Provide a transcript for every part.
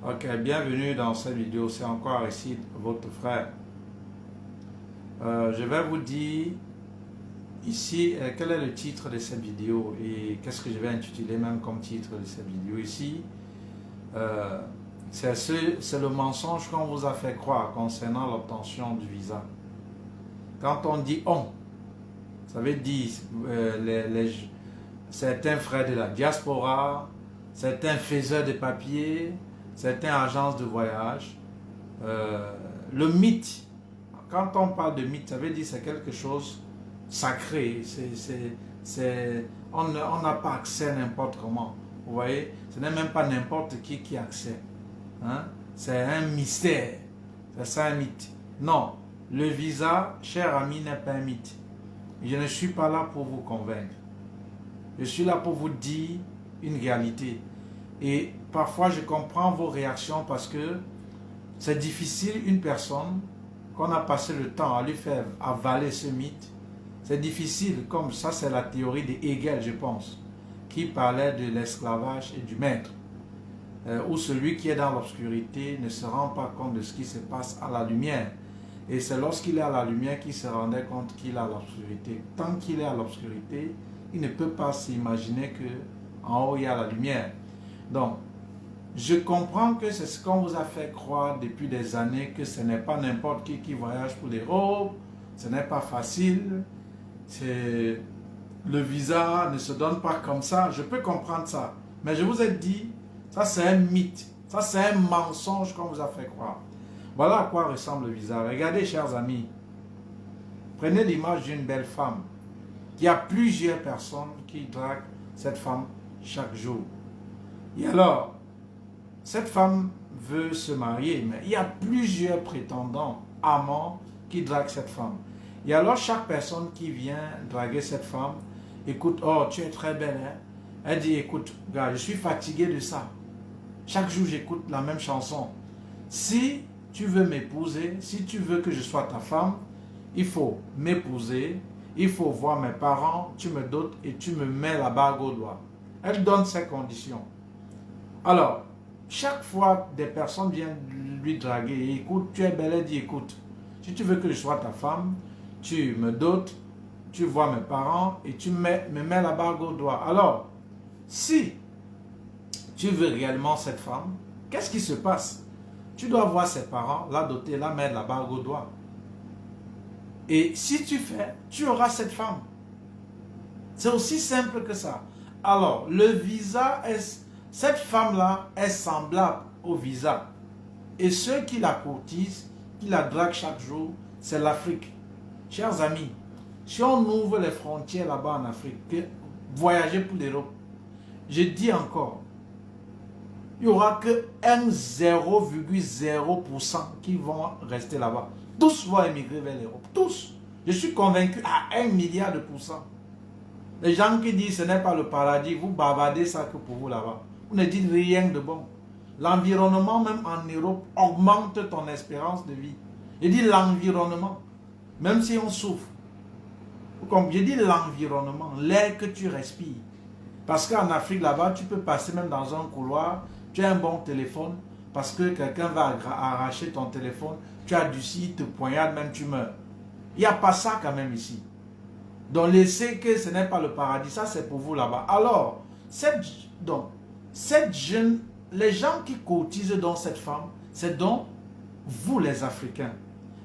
Ok, bienvenue dans cette vidéo, c'est encore ici votre frère. Je vais vous dire ici quel est le titre de cette vidéo et qu'est-ce que je vais intituler même comme titre de cette vidéo ici. C'est le mensonge qu'on vous a fait croire concernant l'obtention du visa. Quand on dit on, ça veut dire certains frères de la diaspora, certains faiseurs de papiers, certaines agences de voyage. Le mythe, quand on parle de mythe, ça veut dire c'est quelque chose sacré. On n'a pas accès n'importe comment. Vous voyez, ce n'est même pas n'importe qui a accès. Hein? C'est un mystère. C'est ça un mythe. Non, le visa, cher ami, n'est pas un mythe. Je ne suis pas là pour vous convaincre. Je suis là pour vous dire une réalité. Et parfois, je comprends vos réactions parce que c'est difficile, une personne qu'on a passé le temps à lui faire avaler ce mythe. C'est difficile, comme ça, c'est la théorie de Hegel, je pense, qui parlait de l'esclavage et du maître, où celui qui est dans l'obscurité ne se rend pas compte de ce qui se passe à la lumière. Et c'est lorsqu'il est à la lumière qu'il se rendait compte qu'il est à l'obscurité. Tant qu'il est à l'obscurité, il ne peut pas s'imaginer qu'en haut, il y a la lumière. Donc, je comprends que c'est ce qu'on vous a fait croire depuis des années, que ce n'est pas n'importe qui voyage pour l'Europe, ce n'est pas facile, le visa ne se donne pas comme ça, je peux comprendre ça. Mais je vous ai dit, ça c'est un mythe, ça c'est un mensonge qu'on vous a fait croire. Voilà à quoi ressemble le visa. Regardez, chers amis, prenez l'image d'une belle femme. Il y a plusieurs personnes qui draguent cette femme chaque jour. Et alors, cette femme veut se marier, mais il y a plusieurs prétendants, amants, qui draguent cette femme. Et alors, chaque personne qui vient draguer cette femme, écoute, oh, tu es très belle, hein? Elle dit, écoute, gars, je suis fatigué de ça. Chaque jour, j'écoute la même chanson. Si tu veux m'épouser, si tu veux que je sois ta femme, il faut m'épouser, il faut voir mes parents, tu me dotes et tu me mets la bague au doigt. Elle donne ses conditions. Alors, chaque fois des personnes viennent lui draguer, et écoute, tu es belle, elle dit, écoute, si tu veux que je sois ta femme, tu me dotes, tu vois mes parents et tu me mets la bague au doigt. Alors, si tu veux réellement cette femme, qu'est-ce qui se passe? Tu dois voir ses parents, la doter, la mettre la bague au doigt. Et si tu fais, tu auras cette femme. C'est aussi simple que ça. Alors, le visa, cette femme-là est semblable au visa. Et ceux qui la courtisent, qui la draguent chaque jour, c'est l'Afrique. Chers amis, si on ouvre les frontières là-bas en Afrique, voyager pour l'Europe, je dis encore, il n'y aura que 0,0% qui vont rester là-bas. Tous vont émigrer vers l'Europe. Tous. Je suis convaincu à 1 milliard de pourcents. Les gens qui disent ce n'est pas le paradis, vous bavardez ça que pour vous là-bas. Vous ne dites rien de bon. L'environnement même en Europe augmente ton espérance de vie. Je dis l'environnement. Même si on souffre. Comme je dis l'environnement, l'air que tu respires. Parce qu'en Afrique là-bas, tu peux passer même dans un couloir, tu as un bon téléphone, parce que quelqu'un va arracher ton téléphone, tu as du site, te poignarde, même tu meurs. Il n'y a pas ça quand même ici. Donc laissez que ce n'est pas le paradis, ça c'est pour vous là-bas. Alors, cette jeune, les gens qui cotisent dans cette femme, c'est donc vous les Africains.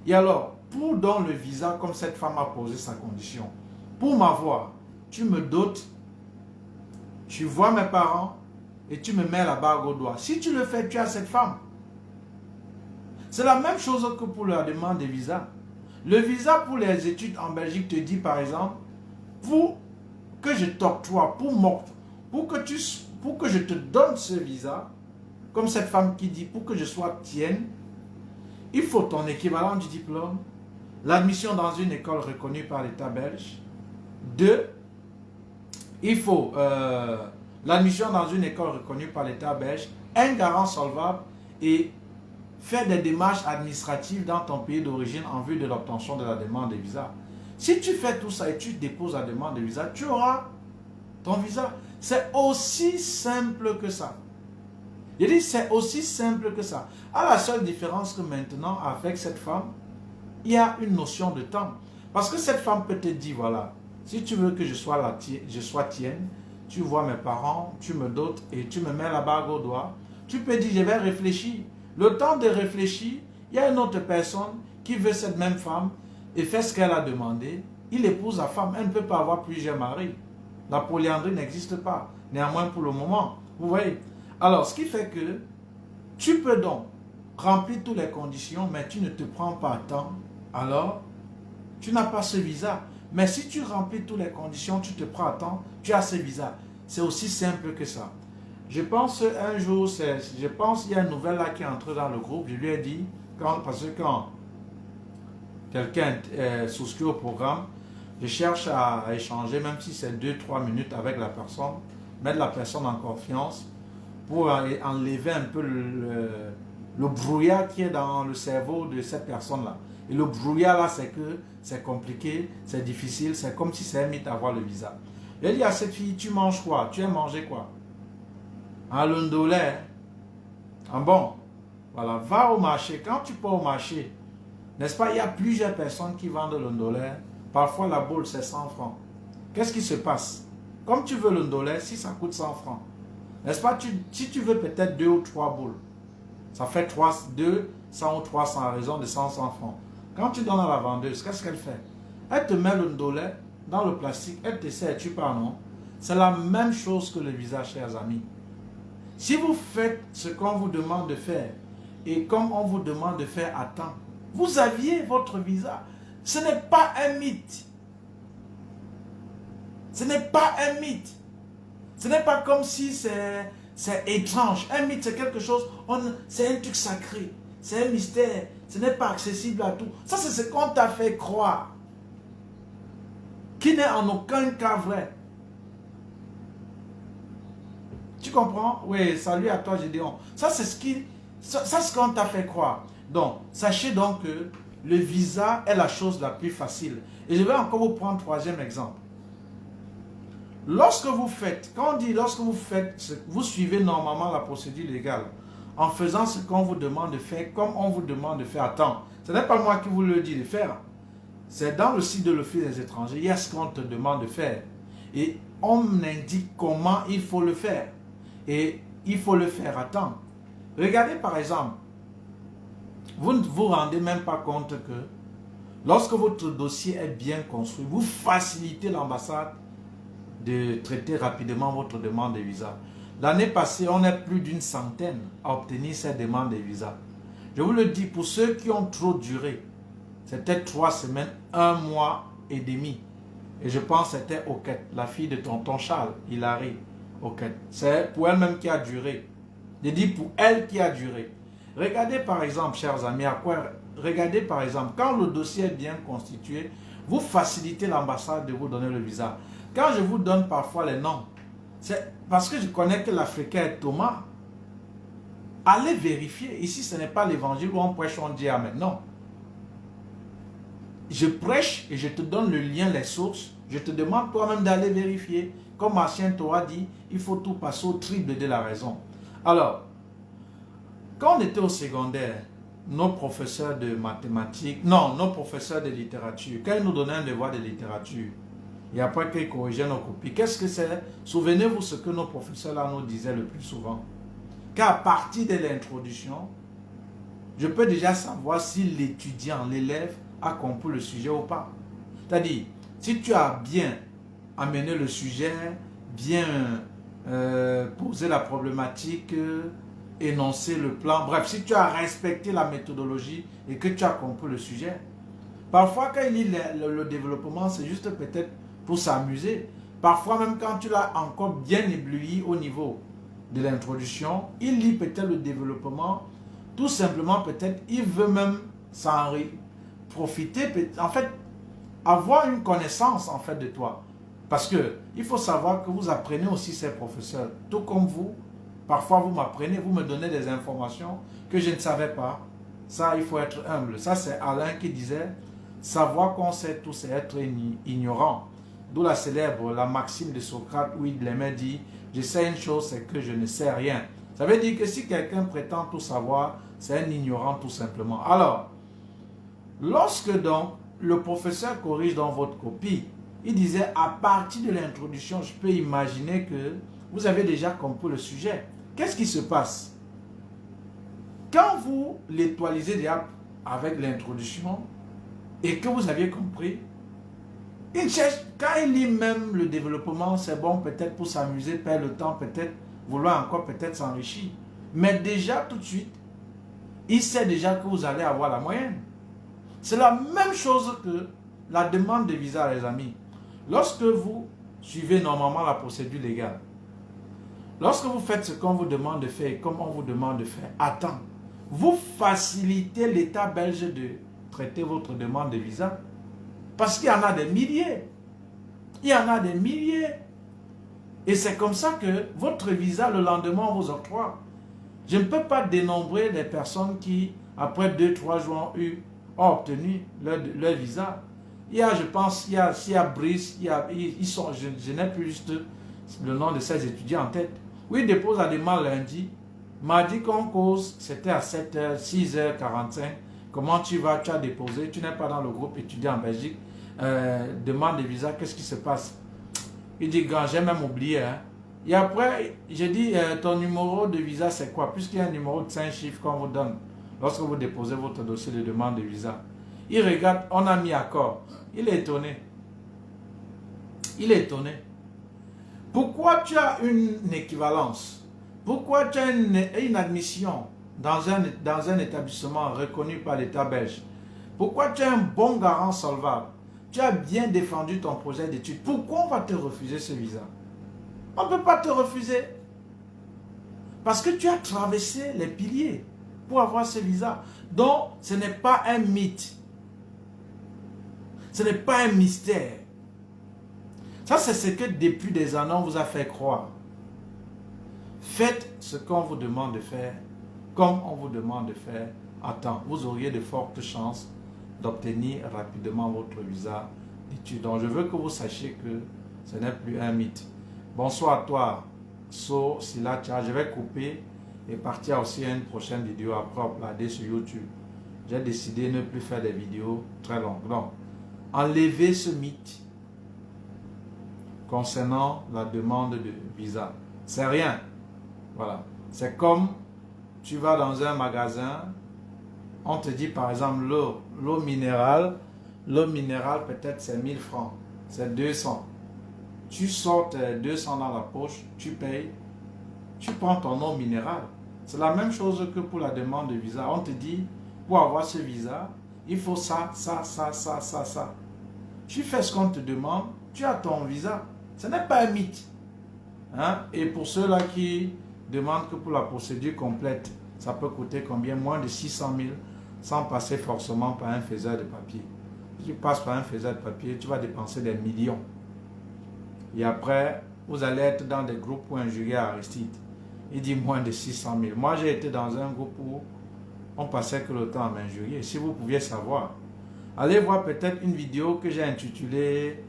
Et alors, pour dans le visa, comme cette femme a posé sa condition, pour m'avoir, tu me dotes, tu vois mes parents et tu me mets la bague au doigt. Si tu le fais, tu as cette femme. C'est la même chose que pour la demande de visa. Le visa pour les études en Belgique te dit par exemple, pour que je t'octroie, pour que je te donne ce visa, comme cette femme qui dit, pour que je sois tienne, il faut ton équivalent du diplôme, l'admission dans une école reconnue par l'État belge. 2, il faut l'admission dans une école reconnue par l'État belge, un garant solvable et faire des démarches administratives dans ton pays d'origine en vue de l'obtention de la demande de visa. Si tu fais tout ça et tu déposes la demande de visa, tu auras ton visa. C'est aussi simple que ça. Je dis, c'est aussi simple que ça. À la seule différence que maintenant, avec cette femme, il y a une notion de temps. Parce que cette femme peut te dire, voilà, si tu veux que je sois tienne, tu vois mes parents, tu me dotes et tu me mets la bague au doigt, tu peux dire, je vais réfléchir. Le temps de réfléchir, il y a une autre personne qui veut cette même femme et fait ce qu'elle a demandé. Il épouse la femme. Elle ne peut pas avoir plusieurs maris. La polyandrie n'existe pas. Néanmoins pour le moment. Vous voyez? Alors, ce qui fait que tu peux donc remplir toutes les conditions, mais tu ne te prends pas à temps. Alors, tu n'as pas ce visa. Mais si tu remplis toutes les conditions, tu te prends à temps, tu as ce visa. C'est aussi simple que ça. Je pense un jour, il y a une nouvelle là qui est entrée dans le groupe. Je lui ai dit, parce que quand quelqu'un souscrit au programme, je cherche à échanger, même si c'est 2-3 minutes avec la personne, mettre la personne en confiance pour enlever un peu le brouillard qui est dans le cerveau de cette personne-là. Et le brouillard là, c'est que c'est compliqué, c'est difficile, c'est comme si c'est un mythe d'avoir le visa. J'ai dit à cette fille, tu manges quoi? Tu aimes manger quoi? Un londolais. Ah bon? Voilà, va au marché. Quand tu pars au marché, n'est-ce pas, il y a plusieurs personnes qui vendent le ndolé. Parfois, la boule, c'est 100 francs. Qu'est-ce qui se passe? Comme tu veux le ndolé, si ça coûte 100 francs, n'est-ce pas, si tu veux peut-être 2 ou 3 boules, ça fait 200 ou 300 à raison de 100 francs. Quand tu donnes à la vendeuse, qu'est-ce qu'elle fait? Elle te met le ndolé dans le plastique, elle te sert, tu pars, non? C'est la même chose que le visa, chers amis. Si vous faites ce qu'on vous demande de faire, et comme on vous demande de faire à temps, vous aviez votre visa. Ce n'est pas un mythe. Ce n'est pas un mythe. Ce n'est pas comme si c'est étrange. Un mythe, c'est quelque chose, c'est un truc sacré. C'est un mystère. Ce n'est pas accessible à tout. Ça, c'est ce qu'on t'a fait croire. Qui n'est en aucun cas vrai. Tu comprends? Oui, salut à toi, Gédéon. Ça, c'est ce qu'on t'a fait croire. Donc, sachez donc que le visa est la chose la plus facile. Et je vais encore vous prendre un troisième exemple. Lorsque vous faites, quand on dit lorsque vous faites, vous suivez normalement la procédure légale, en faisant ce qu'on vous demande de faire, comme on vous demande de faire. Attends, ce n'est pas moi qui vous le dis de faire. C'est dans le site de l'Office des étrangers, il y a ce qu'on te demande de faire. Et on indique comment il faut le faire. Et il faut le faire à temps. Regardez par exemple, vous ne vous rendez même pas compte que lorsque votre dossier est bien construit, vous facilitez l'ambassade de traiter rapidement votre demande de visa. L'année passée, on est plus d'une centaine à obtenir cette demande de visa. Je vous le dis, pour ceux qui ont trop duré, c'était 3 semaines, 1 mois et demi. Et je pense que c'était Oquette, la fille de tonton Charles, Hilary Oquette. C'est pour elle-même qui a duré. Je dis pour elle qui a duré. Regardez par exemple, chers amis, regardez par exemple, quand le dossier est bien constitué, vous facilitez l'ambassade de vous donner le visa. Quand je vous donne parfois les noms, c'est parce que je connais que l'Africain est Thomas. Allez vérifier. Ici, ce n'est pas l'évangile où on prêche, on dit Amen. Non. Je prêche et je te donne le lien, les sources. Je te demande toi-même d'aller vérifier. Comme Martien Torah dit, il faut tout passer au triple de la raison. Alors, quand on était au secondaire, nos professeurs de mathématiques, non, nos professeurs de littérature, quand ils nous donnaient un devoir de littérature, et après qu'ils corrigeaient nos copies, qu'est-ce que c'est? Souvenez-vous ce que nos professeurs là nous disaient le plus souvent. Qu'à partir de l'introduction, je peux déjà savoir si l'étudiant, l'élève, a compris le sujet ou pas. C'est-à-dire, si tu as bien amené le sujet, bien posé la problématique, énoncé le plan, bref, si tu as respecté la méthodologie et que tu as compris le sujet. Parfois, quand il lit le développement, c'est juste peut-être pour s'amuser. Parfois, même quand tu l'as encore bien ébloui au niveau de l'introduction, il lit peut-être le développement, tout simplement peut-être, il veut même s'en profiter, en fait, avoir une connaissance en fait de toi. Parce que il faut savoir que vous apprenez aussi ces professeurs, tout comme vous. Parfois, vous m'apprenez, vous me donnez des informations que je ne savais pas. Ça, il faut être humble. Ça, c'est Alain qui disait, savoir qu'on sait tout, c'est être ignorant. D'où la maxime de Socrate où il aimait dit, je sais une chose, c'est que je ne sais rien. Ça veut dire que si quelqu'un prétend tout savoir, c'est un ignorant tout simplement. Alors, lorsque donc le professeur corrige dans votre copie, il disait à partir de l'introduction, je peux imaginer que vous avez déjà compris le sujet. Qu'est-ce qui se passe? Quand vous l'étoilisez déjà avec l'introduction et que vous aviez compris, il cherche, quand il lit même le développement, c'est bon peut-être pour s'amuser, perdre le temps, peut-être vouloir encore peut-être s'enrichir. Mais déjà tout de suite, il sait déjà que vous allez avoir la moyenne. C'est la même chose que la demande de visa, les amis. Lorsque vous suivez normalement la procédure légale, lorsque vous faites ce qu'on vous demande de faire et comme on vous demande de faire, attends, vous facilitez l'État belge de traiter votre demande de visa. Parce qu'il y en a des milliers. Il y en a des milliers. Et c'est comme ça que votre visa, le lendemain, on vous octroie. Je ne peux pas dénombrer les personnes qui, après 2-3 jours, ont obtenu leur visa. Il y a, je pense, il y a Brice, je n'ai plus juste le nom de ces étudiants en tête. Oui, ils déposent la demande lundi. Mardi qu'on cause, c'était à 7h, 6h45. Comment tu vas? Tu as déposé, tu n'es pas dans le groupe étudiant en Belgique. Demande de visa, qu'est-ce qui se passe? Il dit, grand, j'ai même oublié. Hein. Et après, j'ai dit, ton numéro de visa, c'est quoi? Puisqu'il y a un numéro de 5 chiffres qu'on vous donne lorsque vous déposez votre dossier de demande de visa. Il regarde, on a mis accord. Il est étonné. Il est étonné. Pourquoi tu as une équivalence? Pourquoi tu as une admission dans un établissement reconnu par l'État belge? Pourquoi tu as un bon garant solvable? Tu as bien défendu ton projet d'études. Pourquoi on va te refuser ce visa? On ne peut pas te refuser. Parce que tu as traversé les piliers pour avoir ce visa. Donc, ce n'est pas un mythe. Ce n'est pas un mystère. Ça, c'est ce que depuis des années, on vous a fait croire. Faites ce qu'on vous demande de faire, comme on vous demande de faire. Attends, vous auriez de fortes chances d'obtenir rapidement votre visa d'études. Donc, je veux que vous sachiez que ce n'est plus un mythe. Bonsoir à toi, So Silacha. Je vais couper et partir aussi à une prochaine vidéo après uploader sur YouTube. J'ai décidé de ne plus faire des vidéos très longues. Donc, enlevez ce mythe concernant la demande de visa. C'est rien. Voilà. C'est comme tu vas dans un magasin, on te dit par exemple l'eau minérale peut-être c'est 1000 francs, c'est 200. Tu sors tes 200 dans la poche, tu payes, tu prends ton eau minérale. C'est la même chose que pour la demande de visa. On te dit, pour avoir ce visa, il faut ça. Tu fais ce qu'on te demande, tu as ton visa. Ce n'est pas un mythe. Hein? Et pour ceux-là qui demandent que pour la procédure complète, ça peut coûter combien? Moins de 600 000 sans passer forcément par un faiseur de papier. Si tu passes par un faiseur de papier, tu vas dépenser des millions. Et après, vous allez être dans des groupes pour injurier Aristide. Il dit moins de 600 000. Moi, j'ai été dans un groupe où on passait que le temps à m'injurier. Si vous pouviez savoir, allez voir peut-être une vidéo que j'ai intitulée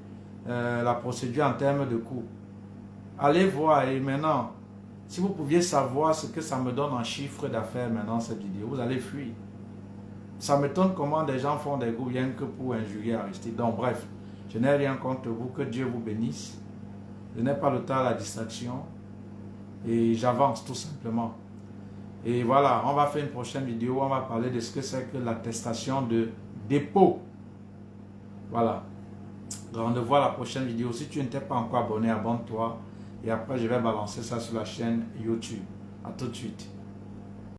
la procédure en termes de coûts. Allez voir et maintenant, si vous pouviez savoir ce que ça me donne en chiffre d'affaires maintenant cette vidéo, vous allez fuir. Ça m'étonne comment des gens font des groupes rien que pour injurier Aristide. Donc bref, je n'ai rien contre vous, que Dieu vous bénisse. Je n'ai pas le temps à la distraction et j'avance tout simplement. Et voilà, on va faire une prochaine vidéo, on va parler de ce que c'est que l'attestation de dépôt. Voilà. Rendez-vous à la prochaine vidéo. Si tu n'étais pas encore abonné, abonne-toi. Et après, je vais balancer ça sur la chaîne YouTube. À tout de suite.